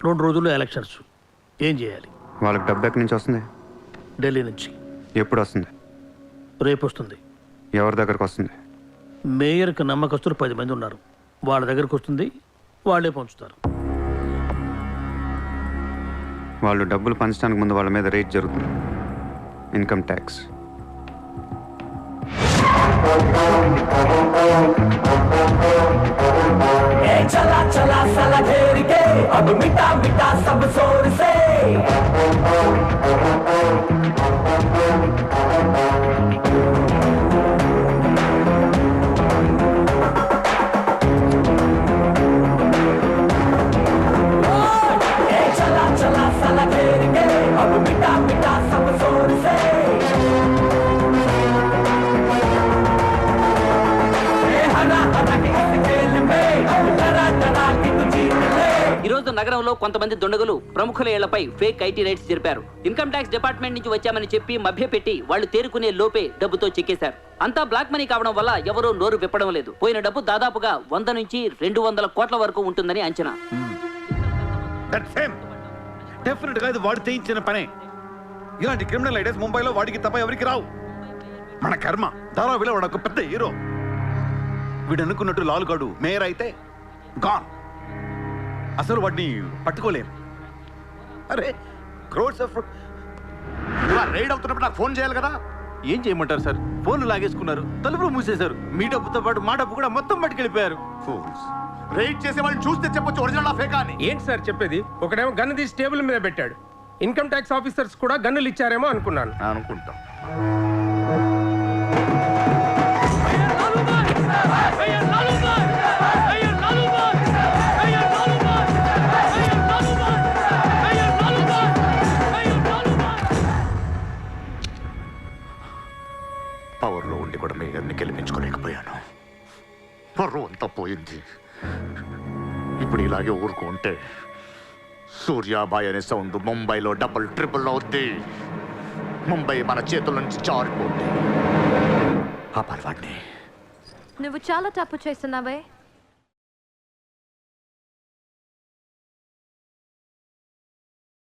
2 రోజుల్లో ఎలక్షన్స్. ఏం చేయాలి? వాళ్ళకి డబ్బు ఎక్కడి నుంచి వస్తుంది? ఢిల్లీ నుంచి. ఎప్పుడు వస్తుంది? రేపు వస్తుంది. ఎవరి దగ్గరకు వస్తుంది? మేయర్కి నమ్మకస్తులు 10 మంది ఉన్నారు. వాళ్ళ దగ్గరకు వస్తుంది, వాళ్ళే పంచుతారు. వాళ్ళు డబ్బులు పంచడానికి ముందు వాళ్ళ మీద రేట్ జరుగుతుంది. Income tax. चला चला साला घेर के अब मिटा मिटा सब शोर से चला चला साला घेर के अब मिटा मिटा सब शोर से हरा हरा के इस खेल में डरा डरा के तू जीत ले. ఈ రోజు నగరంలో కొంతమంది దుండగులు ప్రముఖుల ఇళ్లపై ఫేక్ ఐటీ రైడ్స్ జరిపారు. ఇన్కమ్ ట్యాక్స్ డిపార్ట్మెంట్ నుంచి వచ్చామని చెప్పి మభ్యపెట్టి వాళ్ళు తేరుకునే లోపే డబ్బుతో చెక్కేశారు. అంతా బ్లాక్ మనీ కావడం వల్ల ఎవరూ నోరు విప్పడం లేదు. పోయిన డబ్బు దాదాపుగా 100 నుంచి 200 కోట్ల వరకు ఉంటుందని అంచనా. డెఫినెట్ గా ఇది వాడు చేయించిన పనే. ఇలాంటి క్రిమినల్ ఐడియాస్ ముంబైలో వాడికి తప్ప ఎవరికి రావు. మన కర్మ ధారావిలో వాడు ఒక పెద్ద హీరో. వీడు అనుకున్నట్టు లాలుగాడు మేయర్ అయితే గాన్. అసలు వాడిని పట్టుకోలేం. అరే క్రోడ్స్ ఆఫ్ రైడ్ అవుతున్నప్పుడు నాకు ఫోన్ చేయాలి కదా. ఏం చేయమంటారు సార్? ఫోన్లు లాగేసుకున్నారు, తలుపులు మూసేశారు. మీ డబ్బుతో పాటు మా డబ్బు కూడా మొత్తం పట్టుకెళ్ళిపోయారు. ఫోన్స్ రైడ్ చేసే వాళ్ళని చూస్తే చెప్పొచ్చు ఒరిజినల్ ఫేక్ అని. ఏంటి సార్ చెప్పేది? ఒకడేమో గన్ను తీసి టేబుల్ మీద పెట్టాడు. ఇన్కమ్ ట్యాక్స్ ఆఫీసర్స్ కూడా గన్నులు ఇచ్చారేమో అనుకున్నాను. అనుకుంటాం. పవర్లో ఉండి కూడా మేయర్ని గెలిపించుకోలేకపోయాను. పర్వం అంతా పోయింది. ఇప్పుడు ఇలాగే ఊరుకుంటే సూర్యాబాయ్ అనే సౌండ్ ముంబైలో డబుల్ ట్రిపుల్ అవుద్ది. ముంబై మన చేతుల నుంచి జారిపోద్ది. ఆ పర్వాడిని నువ్వు చాలా తప్పు చేస్తున్నావే.